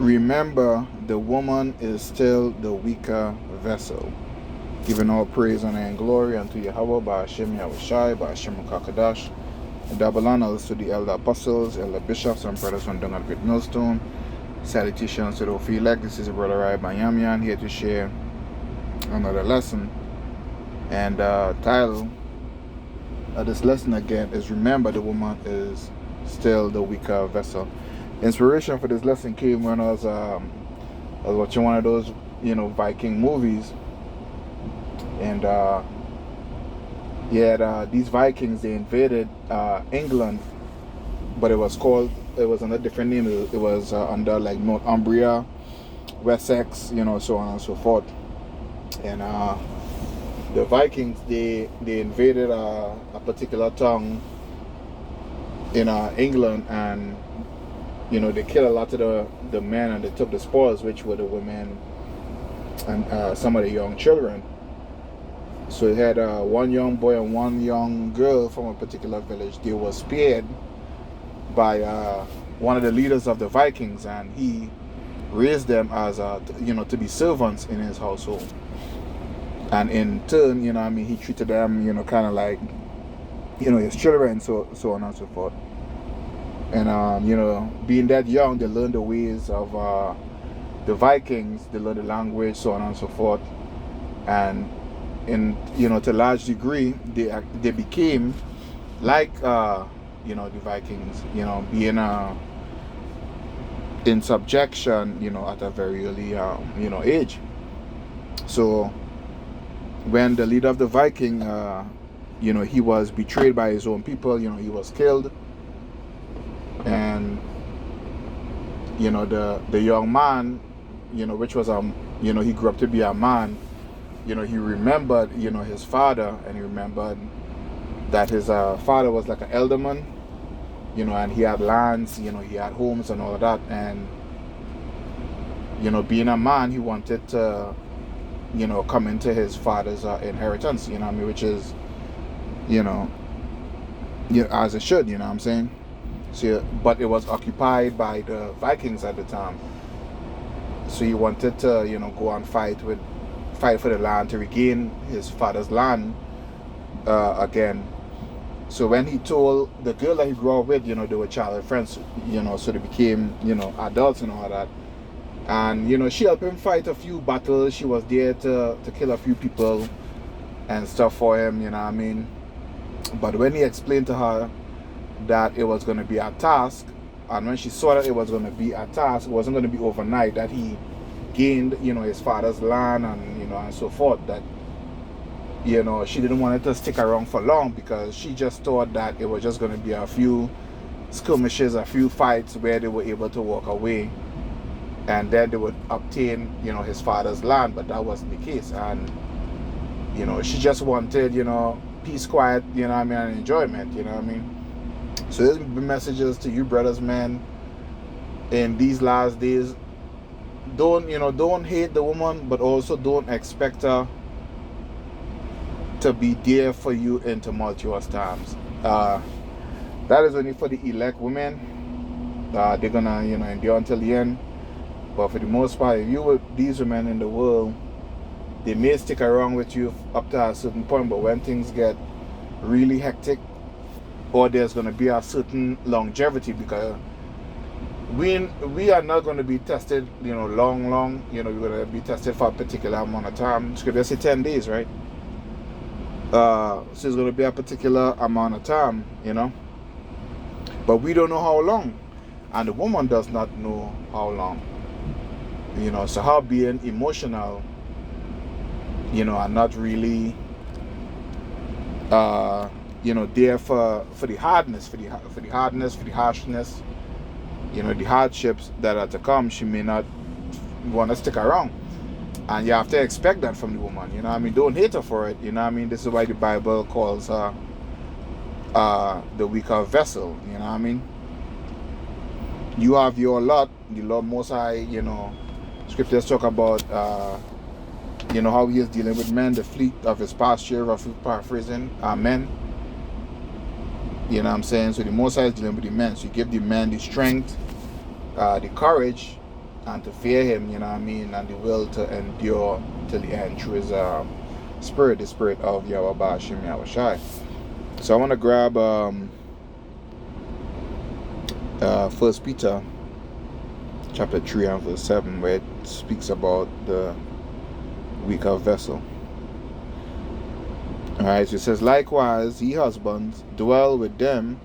Remember, the woman is still the weaker vessel. Giving all praise, honor, and glory unto Yahweh, Ba'ashem Yahushai, Ba'ashem Kakadash, and double honors to the elder apostles, elder bishops, and brothers from Dungan Great Millstone. Salutations to the Ophelec. This is Brother Rai Banyamian here to share another lesson. And title of this lesson again is Remember, the woman is still the weaker vessel. Inspiration for this lesson came when I was watching one of those, Viking movies. And these Vikings, they invaded England, but it was under a different name. It was under like Northumbria, Wessex, so on and so forth. And the Vikings, they invaded a particular town in England, and they killed a lot of the men, and they took the spoils, which were the women and some of the young children. So it had one young boy and one young girl from a particular village. They were spared by one of the leaders of the Vikings, and he raised them as to be servants in his household. And in turn, he treated them, kind of like, his children, so on and so forth. And being that young, they learned the ways of the Vikings. They learned the language, so on and so forth. And to a large degree, they became like the Vikings, being in subjection, at a very early age. So when the leader of the Viking, he was betrayed by his own people, he was killed. And the young man, which was he grew up to be a man. He remembered, his father, and he remembered that his father was like an elderman, and he had lands, he had homes and all of that. And, being a man, he wanted to, come into his father's inheritance, which is, as it should, what I'm saying? So, but it was occupied by the Vikings at the time. So he wanted to, go and fight for the land to regain his father's land again. So when he told the girl that he grew up with, they were childhood friends, so they became, adults and all that. And, she helped him fight a few battles. She was there to kill a few people and stuff for him, But when he explained to her that it was going to be a task, and when she saw that it was going to be a task, it wasn't going to be overnight, that he gained, his father's land and so forth, that, she didn't want it to stick around for long, because she just thought that it was just going to be a few skirmishes, a few fights where they were able to walk away, and then they would obtain, his father's land. But that wasn't the case. And, she just wanted, peace, quiet, and enjoyment, So there's messages to you brothers, man, in these last days. Don't hate the woman, but also don't expect her to be there for you in tumultuous times. That is only for the elect women. They're gonna, endure until the end. But for the most part, if you with these women in the world, they may stick around with you up to a certain point, but when things get really hectic, or there's gonna be a certain longevity, because we are not going to be tested, long. We're going to be tested for a particular amount of time. Scripture say 10 days, right? So it's going to be a particular amount of time, But we don't know how long. And the woman does not know how long. So her being emotional, and not really, there for the hardness, for the harshness, the hardships that are to come, she may not want to stick around. And you have to expect that from the woman, Don't hate her for it, This is why the Bible calls her the weaker vessel, You have your lot, the Lord Most High, Scriptures talk about, how he is dealing with men, the fleet of his pasture, roughly paraphrasing, men. So the Most High is dealing with the men. So you give the men the strength, the courage, and to fear him, you know what I mean, and the will to endure till the end through his spirit, the spirit of Yahweh Bashim Yahweh Shai. So I want to grab 1 Peter chapter 3 and verse 7, where it speaks about the weaker vessel. Alright, so it says, likewise, ye husbands, dwell with them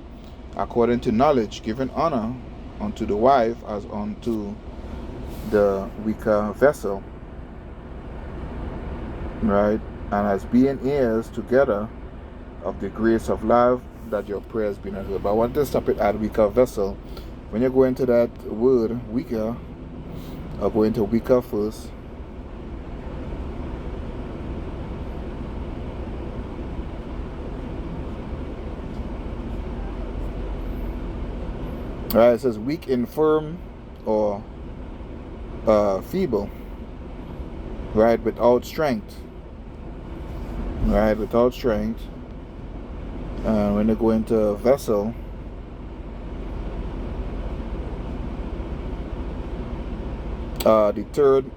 according to knowledge, giving honor unto the wife as unto the weaker vessel, right? And as being heirs together of the grace of life, that your prayers be not heard. But I want to stop it at weaker vessel. When you go into that word weaker, I'll go into weaker first. Alright, it says weak, infirm, or feeble, right? Without strength, right? Without strength. When they go into vessel, the third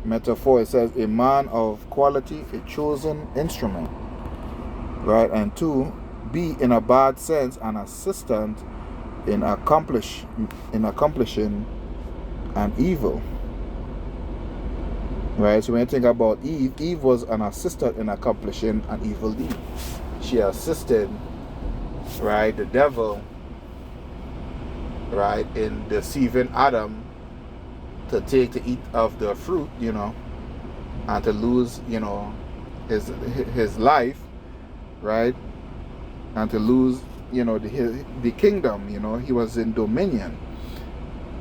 metaphor, it says a man of quality, a chosen instrument, right? And 2, be in a bad sense an assistant in accomplishing an evil, right? So when you think about Eve was an assistant in accomplishing an evil deed. She assisted, right, the devil, right, in deceiving Adam to eat of the fruit, you know, and to lose, you know, his life, right, and to lose, you know, the kingdom. You know, he was in dominion.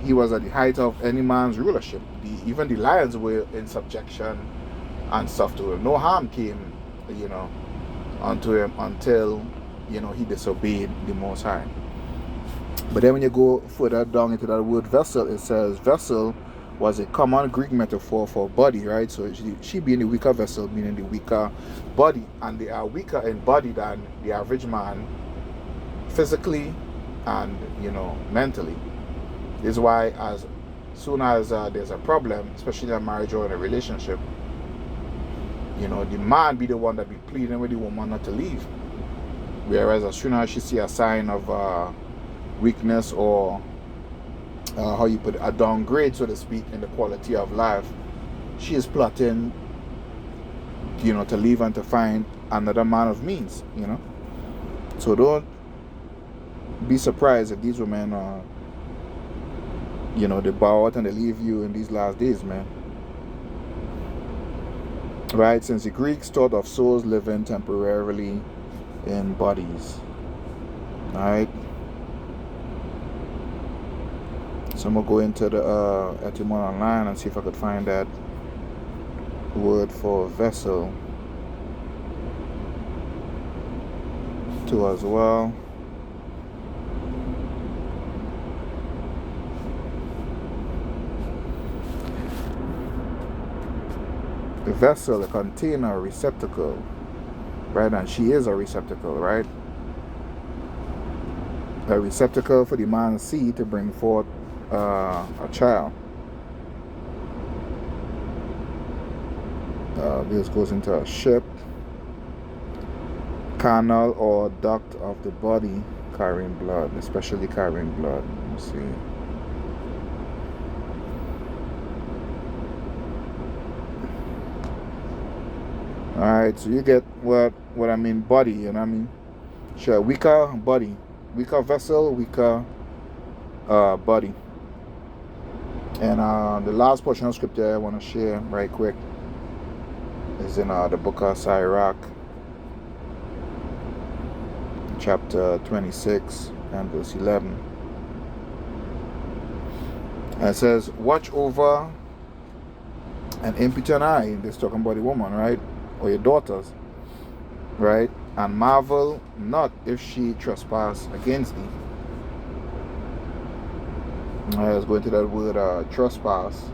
He was at the height of any man's rulership. Even the lions were in subjection and stuff to him. No harm came, you know, unto him until, you know, he disobeyed the Most High. But then when you go further down into that word vessel, it says vessel was a common Greek metaphor for body, right? So she being the weaker vessel, meaning the weaker body, and they are weaker in body than the average man, physically and, you know, mentally. This is why as soon as there's a problem, especially in a marriage or in a relationship, you know, the man be the one that be pleading with the woman not to leave. Whereas as soon as she see a sign of weakness, or how you put it, a downgrade, so to speak, in the quality of life, she is plotting, you know, to leave and to find another man of means, you know. So don't be surprised if these women you know, they bow out and they leave you in these last days, man. Right? Since the Greeks thought of souls living temporarily in bodies. Alright? So I'm going to go into the Etymon online and see if I could find that word for vessel too as well. A vessel, a container, a receptacle, right? And she is a receptacle, right? A receptacle for the man's seed to bring forth a child. This goes into a ship, canal or duct of the body carrying blood, especially carrying blood. Let's see. Alright, so you get what I mean, body, you know what I mean? Sure, weaker body, weaker vessel, weaker body. And the last portion of scripture I want to share right quick is in the book of Sirach, chapter 26 and verse 11. And it says, watch over an impotent eye. This talking about the woman, right? Or your daughters, right? And marvel not if she trespass against thee. Let's go into that word trespass.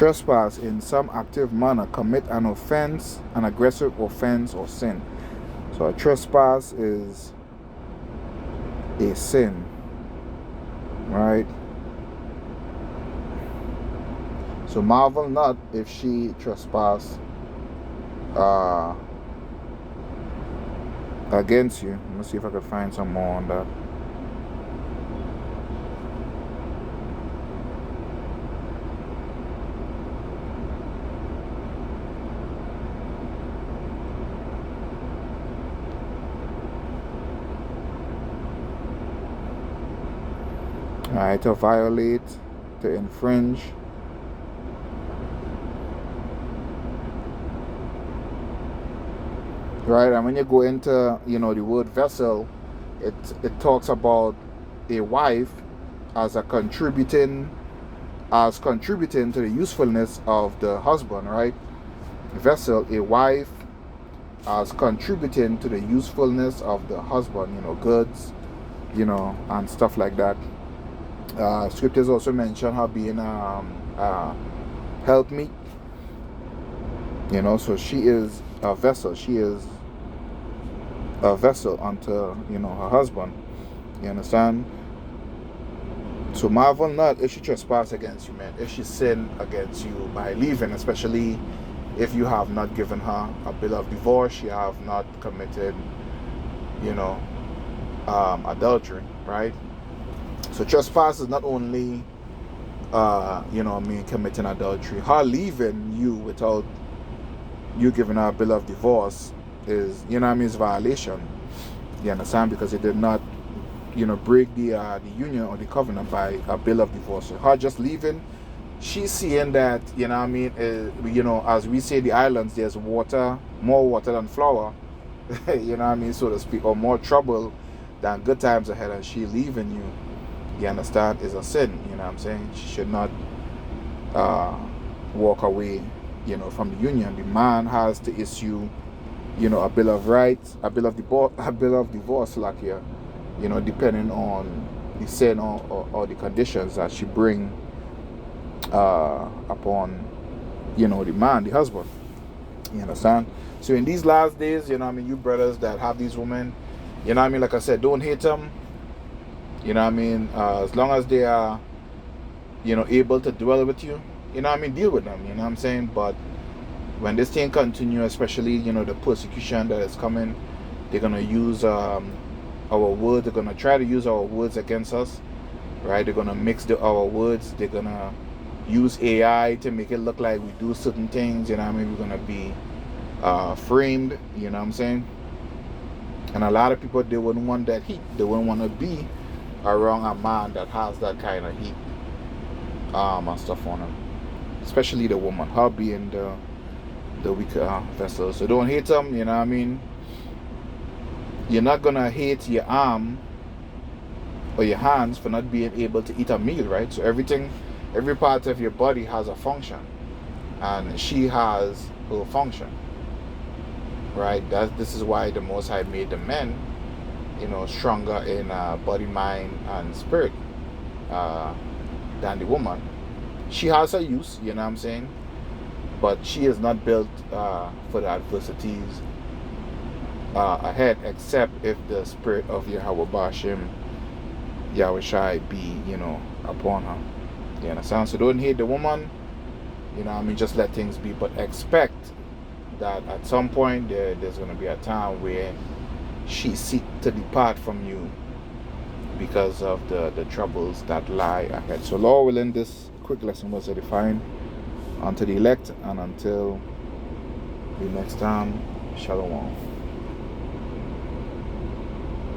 Trespass in some active manner, commit an offense, an aggressive offense or sin. So a trespass is a sin, right? So marvel not if she trespass against you. Let me see if I could find some more on that. Alright, to violate, to infringe. Right, and when you go into, the word vessel, it talks about a wife as contributing to the usefulness of the husband, right? Vessel, a wife as contributing to the usefulness of the husband, goods, and stuff like that. Scriptures also mention her being helpmeet, so she is a vessel. She is a vessel unto, her husband. You understand? So marvel not if she trespass against you, man. If she sin against you by leaving, especially if you have not given her a bill of divorce, you have not committed, adultery, right? So trespass is not only, committing adultery. Her leaving you without you giving her a bill of divorce is, is violation. You understand? Because it did not, break the union or the covenant by a bill of divorce. So her just leaving, she's seeing that, as we say the islands, there's water, more water than flour, so to speak, or more trouble than good times ahead, and she leaving you understand, is a sin. She should not walk away, from the union. The man has to issue, a bill of rights, a bill of divorce, like here, depending on the sin or the conditions that she bring upon, the man, the husband. You understand? So in these last days, you brothers that have these women, like I said, don't hate them. As long as they are, able to dwell with you, deal with them, But when this thing continues, especially, the persecution that is coming, they're going to use our words. They're going to try to use our words against us, right? They're going to mix our words. They're going to use AI to make it look like we do certain things, We're going to be framed, And a lot of people, they wouldn't want that heat. They wouldn't want to be around a man that has that kind of heat and stuff on him, especially the woman, her being the weaker vessel. So don't hate them, You're not gonna hate your arm or your hands for not being able to eat a meal, right? So every part of your body has a function, and she has her function, right? This is why the Most High made the men, stronger in body, mind, and spirit than the woman. She has her use, but she is not built for the adversities ahead, except if the spirit of Yahweh Bashim, Yahweh Shai be, upon her. You understand? So don't hate the woman, just let things be, but expect that at some point there's going to be a time where she seek to depart from you because of the troubles that lie ahead. So Lord willing, this quick lesson was edifying unto the elect, and until the next time, Shalom.